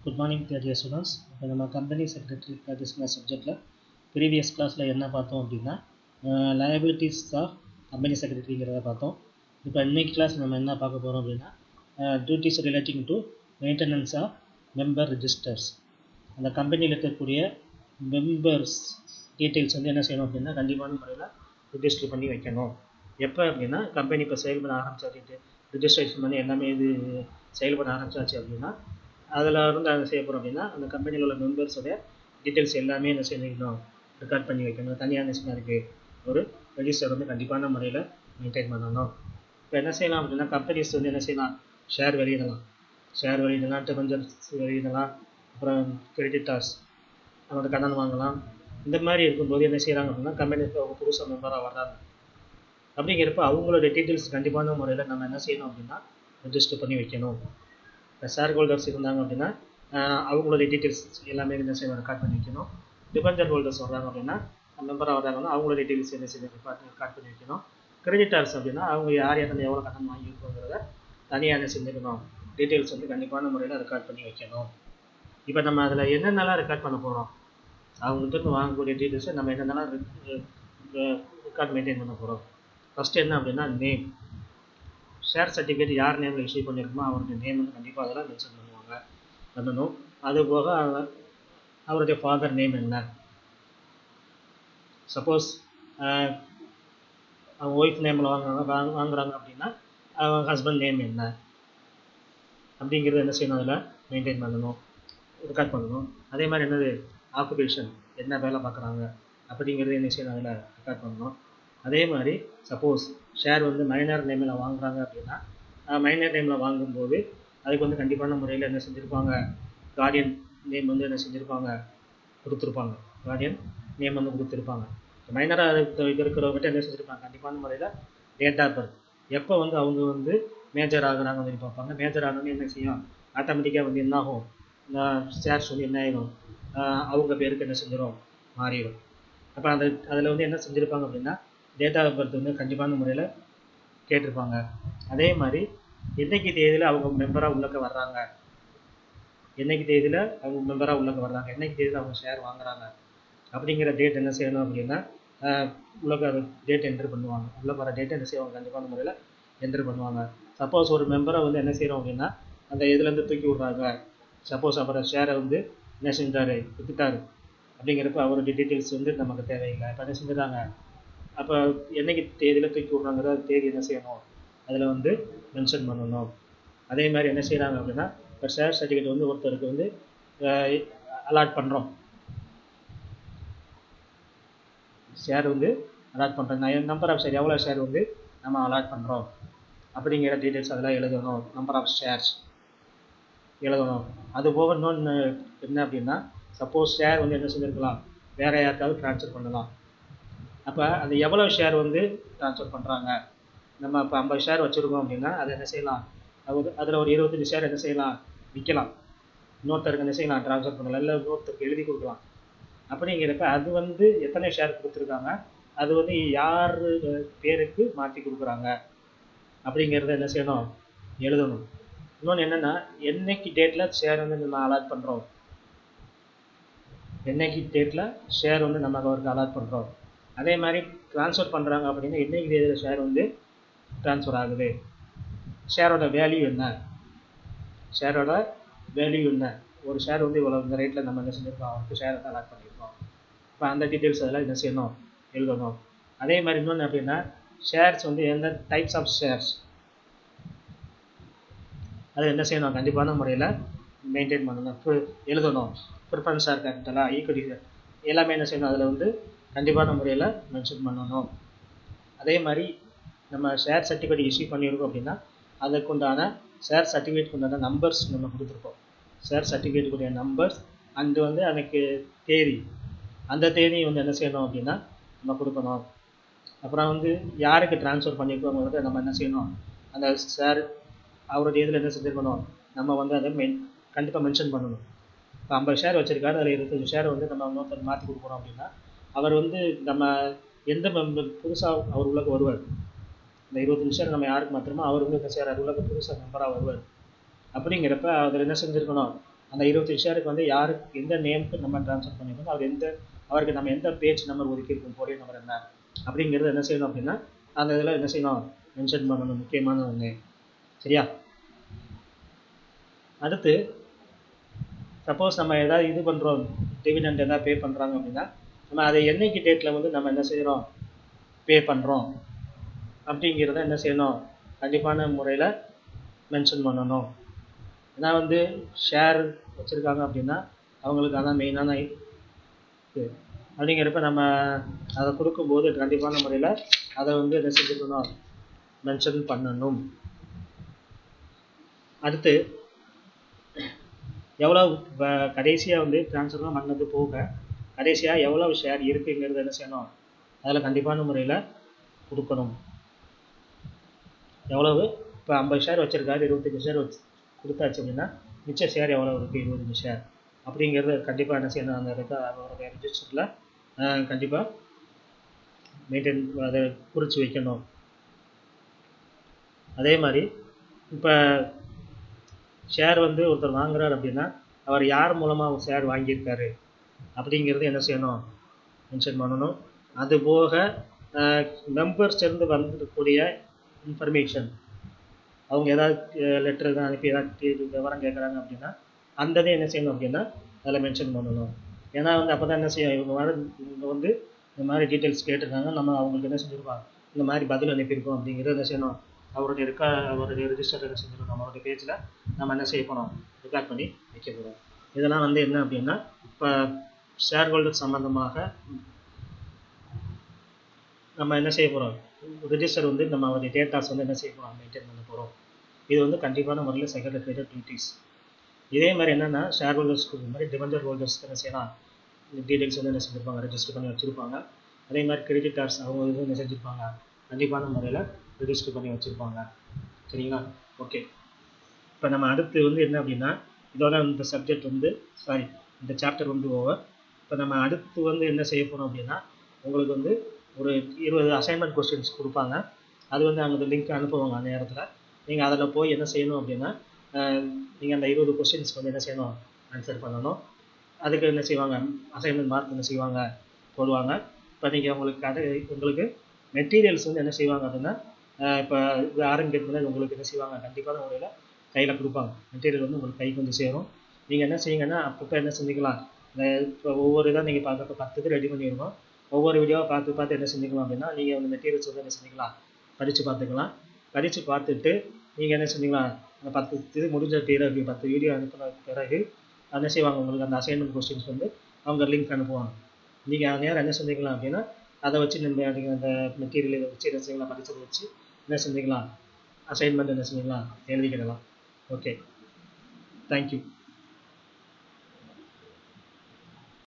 Good morning, dear students. இப்போ நம்ம company secretary ப்ராக்டிஸ்ங்கிற சப்ஜெக்டில் ப்ரீவியஸ் கிளாஸில் என்ன பார்த்தோம் அப்படின்னா லயபிலிட்டிஸ் ஆஃப் கம்பெனி செக்ரட்டரிங்கிறத பார்த்தோம். இப்போ இன்னைக்கு கிளாஸ் நம்ம என்ன பார்க்க போகிறோம் அப்படின்னா duties relating to maintenance of member registers. அந்த கம்பெனியில் இருக்கக்கூடிய மெம்பர்ஸ் டீட்டெயில்ஸ் வந்து என்ன செய்யணும் அப்படின்னா கண்டிப்பான முறையில் ரிஜிஸ்டர் பண்ணி வைக்கணும். எப்போ அப்படின்னா கம்பெனி இப்போ செயல்பட ஆரம்பிச்சாச்சு, ரிஜிஸ்ட்ரேஷன் பண்ணி எல்லாமே இது செயல்பட ஆரம்பிச்சாச்சு அப்படின்னா அதில் வந்து அதை செய்ய போகிறோம் அப்படின்னா அந்த கம்பெனியில் உள்ள மெம்பர்ஸோடைய டீட்டெயில்ஸ் எல்லாமே என்ன செய்யணும், ரெக்கார்ட் பண்ணி வைக்கணும். தனியாக என்ன இருக்குது ஒரு ரெஜிஸ்டர் வந்து கண்டிப்பான முறையில் மெயின்டைன் பண்ணணும். இப்போ என்ன செய்யலாம் அப்படின்னா கம்பெனிஸ் வந்து என்ன செய்யலாம், ஷேர் வெளியிடலாம், டெபஞ்சர்ஸ் வெளியிடலாம், அப்புறம் கிரெடிட்டார்ஸ் அவங்களோட கடன் வாங்கலாம். இந்த மாதிரி இருக்கும்போது என்ன செய்கிறாங்க அப்படின்னா கம்பெனிக்கு அவங்க புதுசாக மெம்பராக வர்றாங்க அப்படிங்கிறப்ப அவங்களோட டீட்டெயில்ஸ் கண்டிப்பான முறையில் நம்ம என்ன செய்யணும் அப்படின்னா ரெஜிஸ்டர் பண்ணி வைக்கணும். இப்போ ஷேர் ஹோல்டர்ஸ் இருந்தாங்க அப்படின்னா அவங்களுடைய டீட்டெயில்ஸ் எல்லாமே என்ன செய்யணும், ரெக்கார்ட் பண்ணி வைக்கணும். டிபெஞ்சர் ஹோல்டர்ஸ் வர்றாங்க அப்படின்னா மெம்பராக வர்றாங்கன்னா அவங்களோட டீட்டெயில்ஸ் என்ன செய்யணும், ரெக்கார்ட் பண்ணி வைக்கணும். கிரெடிட்டார்ஸ் அப்படின்னா அவங்க யார் யார் எவ்வளோ கடன் வாங்கியிருக்கோங்கிறத தனியாக என்ன செஞ்சுக்கணும், டீட்டெயில்ஸ் வந்து கண்டிப்பான முறையில் ரெக்கார்ட் பண்ணி வைக்கணும். இப்போ நம்ம அதில் என்னென்னலாம் ரெக்கார்ட் பண்ண போகிறோம், அவங்ககிட்ட வாங்கக்கூடிய டீட்டெயில்ஸை நம்ம என்னென்னலாம் ரெக்கார்ட் மெயின்டைன் பண்ண போகிறோம். ஃபஸ்ட்டு என்ன அப்படின்னா நேம். ஷேர் சர்டிஃபிகேட் யார் நேமில் இஷ்யூ பண்ணியிருக்குமோ அவருடைய நேம் வந்து கண்டிப்பாக அதெல்லாம் மென்ஷன் பண்ணணும். அதுபோக அவருடைய ஃபாதர் நேம் என்ன, சப்போஸ் அவங்க ஒய்ஃப் நேமில் வாங்குறாங்க அப்படின்னா அவங்க ஹஸ்பண்ட் நேம் என்ன அப்படிங்கிறது என்ன செய்யணும், அதில் மெயின்டைன் பண்ணணும், ரெக்கார்ட் பண்ணணும். அதே மாதிரி என்னது ஆக்குபேஷன், என்ன வேலை பார்க்குறாங்க அப்படிங்கிறது என்ன செய்யணும், அதில் ரெக்கார்ட் பண்ணணும். அதே மாதிரி சப்போஸ் ஷேர் வந்து மைனர் நேமில் வாங்குறாங்க அப்படின்னா மைனர் நேமில் வாங்கும்போது அதுக்கு வந்து கண்டிப்பான முறையில் என்ன செஞ்சுருப்பாங்க, கார்டியன் நேம் வந்து என்ன செஞ்சுருப்பாங்க, கொடுத்துருப்பாங்க. கார்டியன் நேம் வந்து கொடுத்துருப்பாங்க. மைனராக இருக்கிறவங்ககிட்ட என்ன செஞ்சுருப்பாங்க, கண்டிப்பான முறையில் டேட் ஆஃப் பர்த், எப்போ வந்து அவங்க வந்து மேஜர் ஆகுறாங்க வந்து பார்ப்பாங்க. மேஜர் ஆனோன்னு என்ன செய்யும், ஆட்டோமேட்டிக்காக வந்து என்ன ஆகும், ஷேர்ஸ் வந்து என்ன ஆகிடும், அவங்க பேருக்கு என்ன செஞ்சிடும், மாறிடும். அப்போ அதில் வந்து என்ன செஞ்சுருப்பாங்க அப்படின்னா டேட் ஆஃப் பர்த் வந்து கண்டிப்பான முறையில் கேட்டிருப்பாங்க. அதே மாதிரி என்னைக்கு தேதியில் அவங்க மெம்பராக உள்ளக்க வர்றாங்க, என்னைக்கு தேதியில் அவங்க மெம்பராக உள்ளக்க வர்றாங்க, என்னைக்கு தேதியில் அவங்க ஷேர் வாங்குறாங்க அப்படிங்கிற டேட் என்ன செய்யணும் அப்படின்னா உள்ளக்க டேட் என்ட்ரு பண்ணுவாங்க. உள்ள வர டேட் என்ன செய்வாங்க, கண்டிப்பான முறையில் என்ட்ரு பண்ணுவாங்க. சப்போஸ் ஒரு மெம்பரை வந்து என்ன செய்கிறோம் அப்படின்னா அந்த இதுலேருந்து தூக்கி விட்றாங்க, சப்போஸ் அவரை ஷேரை வந்து என்ன செஞ்சார், விற்றுட்டாரு அப்படிங்கிறப்ப அவருடைய டீட்டெயில்ஸ் வந்து நமக்கு தேவையில்லை. இப்போ என்ன செஞ்சுட்டாங்க, அப்போ என்னைக்கு தேதியில் தூக்கி விட்றாங்கிற தேதி என்ன செய்யணும், அதில் வந்து மென்ஷன் பண்ணணும். அதே மாதிரி என்ன செய்கிறாங்க அப்படின்னா இப்போ ஷேர் சர்டிஃபிகேட் வந்து ஒருத்தருக்கு வந்து அலாட் பண்ணுறோம், ஷேர் வந்து அலாட் பண்ணுறோம், நம்பர் ஆஃப் ஷேர் எவ்வளோ ஷேர் வந்து நம்ம அலாட் பண்ணுறோம் அப்படிங்கிற டீட்டெயில்ஸ் அதெல்லாம் எழுதணும். நம்பர் ஆஃப் ஷேர்ஸ் எழுதணும். அதுபோக இன்னொன்று என்ன அப்படின்னா சப்போஸ் ஷேர் வந்து என்ன செஞ்சுருக்கலாம், வேறு யாருக்காவது ட்ரான்ஸ்ஃபர் பண்ணலாம். அப்போ அந்த எவ்வளோ ஷேர் வந்து ட்ரான்ஸ்ஃபர் பண்ணுறாங்க, நம்ம இப்போ 50 ஷேர் வச்சுருக்கோம் அப்படின்னா அதை என்ன செய்யலாம், அதில் ஒரு 25 ஷேர் என்ன செய்யலாம், விற்கலாம், இன்னொருத்தருக்கு என்ன செய்யலாம், ட்ரான்ஸ்ஃபர் பண்ணலாம், இல்லை இன்னொருத்தருக்கு எழுதி கொடுக்கலாம். அப்படிங்கிறப்ப அது வந்து எத்தனை ஷேர் கொடுத்துருக்காங்க, அது வந்து யார் பேருக்கு மாற்றி கொடுக்குறாங்க அப்படிங்கிறத என்ன செய்யணும், எழுதணும். இன்னொன்று என்னென்னா என்னைக்கு டேட்டில் ஷேர் வந்து நம்ம அலாட் பண்ணுறோம், என்னைக்கு டேட்டில் ஷேர் வந்து நம்ம அவருக்கு அலாட் பண்ணுறோம். அதே மாதிரி ட்ரான்ஸ்ஃபர் பண்ணுறாங்க அப்படின்னா என்னைக்கு தேதியில் ஷேர் வந்து ட்ரான்ஸ்ஃபர் ஆகுது, ஷேரோட வேல்யூ என்ன, ஷேரோட வேல்யூ என்ன, ஒரு ஷேர் வந்து இவ்வளோ இந்த ரேட்டில் நம்ம என்ன செஞ்சுருக்கோம், அவருக்கு ஷேர் வந்து அலாட் பண்ணியிருக்கோம். இப்போ அந்த டீட்டெயில்ஸ் அதெல்லாம் என்ன செய்யணும், எழுதணும். அதே மாதிரி இன்னொன்று அப்படின்னா ஷேர்ஸ் வந்து எந்த டைப்ஸ் ஆஃப் ஷேர்ஸ் அதை என்ன செய்யணும், கண்டிப்பான முறையில் மெயின்டைன் பண்ணணும், எழுதணும். ப்ரிஃபரன்ஸ் ஷேர் கேபிட்டலா, ஈக்விட்டி எல்லாமே என்ன செய்யணும், அதில் வந்து கண்டிப்பான முறையில் மென்ஷன் பண்ணணும். அதே மாதிரி நம்ம ஷேர் சர்டிஃபிகேட் இஷ்யூ பண்ணியிருக்கோம் அப்படின்னா அதுக்குண்டான ஷேர் சர்டிஃபிகேட்டுக்கு உண்டான நம்பர்ஸ் நம்ம கொடுத்துருக்கோம். ஷேர் சர்டிஃபிகேட்டுக்குரிய நம்பர்ஸ் அண்டு வந்து அன்றைக்கு தேதி, அந்த தேதியை வந்து என்ன செய்யணும் அப்படின்னா நம்ம கொடுக்கணும். அப்புறம் வந்து யாருக்கு ட்ரான்ஸ்ஃபர் பண்ணியிருக்கோங்கிறத நம்ம என்ன செய்யணும், அந்த ஷேர் அவருடைய இதில் என்ன செஞ்சுருக்கணும், நம்ம வந்து அதை கண்டிப்பாக மென்ஷன் பண்ணணும். இப்போ 50 ஷேர் வச்சுருக்காரு, அதில் 25 ஷேர் வந்து நம்ம இன்னொருத்தர் மாற்றி கொடுக்குறோம் அப்படின்னா அவர் வந்து நம்ம எந்த மெம்பர் புதுசாக அவர் உள்ளே வருவார், இந்த 25 ஷேர் நம்ம யாருக்கு மாத்திரமோ அவர் வந்து ஷேர் அது உள்ள புதுசாக மெம்பராக வருவார். அப்படிங்கிறப்ப அதில் என்ன செஞ்சுருக்கணும், அந்த 25 ஷேருக்கு வந்து யாருக்கு எந்த நேமுக்கு நம்ம ட்ரான்ஸ்ஃபர் பண்ணியிருக்கோம், அவருக்கு நம்ம எந்த பேஜ் நம்பர் ஒதுக்கியிருக்கோம், போர்டிங் நம்பர் என்ன அப்படிங்கிறது என்ன செய்யணும் அப்படின்னா அந்த இதில் என்ன செய்யணும் மென்ஷன் பண்ணணும். முக்கியமான ஒன்று. சரியா? அடுத்து சப்போஸ் நம்ம ஏதாவது இது பண்ணுறோம், டிவிடெண்ட் ஏதாவது பே பண்ணுறாங்க அப்படின்னா நம்ம அதை என்னைக்கு டேட்டில் வந்து நம்ம என்ன செய்கிறோம் பே பண்ணுறோம் அப்படிங்கிறத என்ன செய்யணும் கண்டிப்பான முறையில் மென்ஷன் பண்ணணும். ஏன்னா வந்து ஷேர் வச்சுருக்காங்க அப்படின்னா அவங்களுக்கு அதான் மெயினான இது அப்படிங்கிறப்ப நம்ம அதை கொடுக்கும்போது கண்டிப்பான முறையில் அதை வந்து என்ன செஞ்சுக்கணும் மென்ஷன் பண்ணணும். அடுத்து எவ்வளோ கடைசியாக வந்து ட்ரான்ஸ்ஃபர்லாம் பண்ணது போக கடைசியாக எவ்வளோ ஷேர் இருக்குங்கிறது என்ன செய்யணும் அதில் கண்டிப்பான முறையில் கொடுக்கணும். எவ்வளவு இப்போ 50 ஷேர் வச்சுருக்காரு, 25 ஷேர் கொடுத்தாச்சு அப்படின்னா மிச்ச ஷேர் எவ்வளோ இருக்குது, 25 ஷேர் அப்படிங்கிறது கண்டிப்பாக என்ன செய்யணும் அந்த அவருடைய ரிஜிஸ்டரில் கண்டிப்பாக மெயின்டைன் அதை குறித்து வைக்கணும். அதே மாதிரி இப்போ ஷேர் வந்து ஒருத்தர் வாங்குறாரு அப்படின்னா அவர் யார் மூலமாக ஷேர் வாங்கியிருக்காரு அப்படிங்கிறது என்ன செய்யணும் மென்ஷன் பண்ணணும். அதுபோக மெம்பர்ஸ்லேருந்து வந்துக்கூடிய இன்ஃபர்மேஷன், அவங்க ஏதாவது லெட்டர் தான் அனுப்பி ஏதாவது விவரம் கேட்குறாங்க அப்படின்னா அந்த இதை என்ன செய்யணும் அப்படின்னா அதில் மென்ஷன் பண்ணணும். ஏன்னா வந்து அப்போ தான் என்ன செய்யும் இவங்க வந்து இந்த மாதிரி டீட்டெயில்ஸ் கேட்டிருக்காங்க, நம்ம அவங்களுக்கு என்ன செஞ்சுருக்கோம் இந்த மாதிரி பதில் அனுப்பியிருக்கோம் அப்படிங்கிறத என்ன செய்யணும் அவருடைய ரிஜிஸ்டர் என்ன செஞ்சிடும் நம்மளுடைய பேஜில் நம்ம என்ன செய்ய போகிறோம் ரெக்கார்ட் பண்ணி வைக்க போகிறோம். இதெல்லாம் வந்து என்ன அப்படின்னா இப்போ ஷேர் ஹோல்டர் சம்மந்தமாக நம்ம என்ன செய்ய போகிறோம் ரிஜிஸ்டர் வந்து நம்ம அவருடைய டேட்டாஸ் வந்து என்ன செய்ய போகிறோம் மெயின்டைன் பண்ண போகிறோம். இது வந்து கண்டிப்பான முறையில் செக்ரட்டரியேட் டியூட்டிஸ். இதே மாதிரி என்னென்னா ஷேர் ஹோல்டர்ஸ்க்கு இது மாதிரி டிபெஞ்சர் ஹோல்டர்ஸ்க்கு என்ன செய்யலாம் டீட்டெயில்ஸ் வந்து என்ன செஞ்சுருப்பாங்க ரெஜிஸ்டர் பண்ணி வச்சுருப்பாங்க. அதே மாதிரி கிரெடிட்டார்ஸ் அவங்க வந்து என்ன செஞ்சுருப்பாங்க கண்டிப்பான முறையில் ரெஜிஸ்டர் பண்ணி வச்சுருப்பாங்க. சரிங்களா? ஓகே. இப்போ நம்ம அடுத்து வந்து என்ன அப்படின்னா இதோட இந்த சப்ஜெக்ட் வந்து இந்த சாப்டர் வந்து ஓவர். இப்போ நம்ம அடுத்து வந்து என்ன செய்ய போகிறோம் அப்படின்னா உங்களுக்கு வந்து ஒரு 20 அசைன்மெண்ட் கொஸ்டின்ஸ் கொடுப்பாங்க. அது வந்து அங்கே லிங்க் அனுப்புவாங்க அந்த நேரத்தில். நீங்கள் அதில் போய் என்ன செய்யணும் அப்படின்னா நீங்கள் அந்த 20 கொஸ்டின்ஸ்க்கு வந்து என்ன செய்யணும் ஆன்சர் பண்ணணும். அதுக்கு என்ன செய்வாங்க அசைன்மெண்ட் மார்க் என்ன செய்வாங்க போடுவாங்க. இப்போ நீங்கள் உங்களுக்கு மெட்டீரியல்ஸ் வந்து என்ன செய்வாங்க அப்படின்னா இப்போ இது ஆரம்பிக்கிறதுல உங்களுக்கு என்ன செய்வாங்க கண்டிப்பான முறையில் கையில் கொடுப்பாங்க. மெட்டீரியல் வந்து உங்களுக்கு கைக்கு வந்து சேரும். நீங்கள் என்ன செய்யுங்கன்னா அப்பப்போ என்ன செஞ்சுக்கலாம் இப்போ ஒவ்வொரு இதாக நீங்கள் பார்க்குறப்ப 10 இது ரெடி பண்ணியிருக்கோம். ஒவ்வொரு வீடியோவை பார்த்து என்ன செஞ்சுக்கலாம் அப்படின்னா நீங்கள் வந்து மெட்டீரியல்ஸ் வந்து என்ன செஞ்சுக்கலாம் படித்து பார்த்துக்கலாம். படித்து பார்த்துட்டு நீங்கள் என்ன செஞ்சுக்கலாம் அந்த 10 இது முடிஞ்ச பிறகு 10 வீடியோ அனுப்பின பிறகு என்ன செய்வாங்க உங்களுக்கு அந்த அசைன்மெண்ட் கொஸ்டின்ஸ் வந்து அவங்க லிங்க் அனுப்புவாங்க. நீங்கள் நேரம் என்ன செஞ்சுக்கலாம் அப்படின்னா அதை வச்சு நீங்கள் அந்த மெட்டீரியலை வச்சு என்ன செய்யலாம் படித்ததை வச்சு என்ன செஞ்சுக்கலாம் அசைன்மெண்ட் என்ன செஞ்சுக்கலாம் எழுதிக்கிடலாம். Okay, thank you.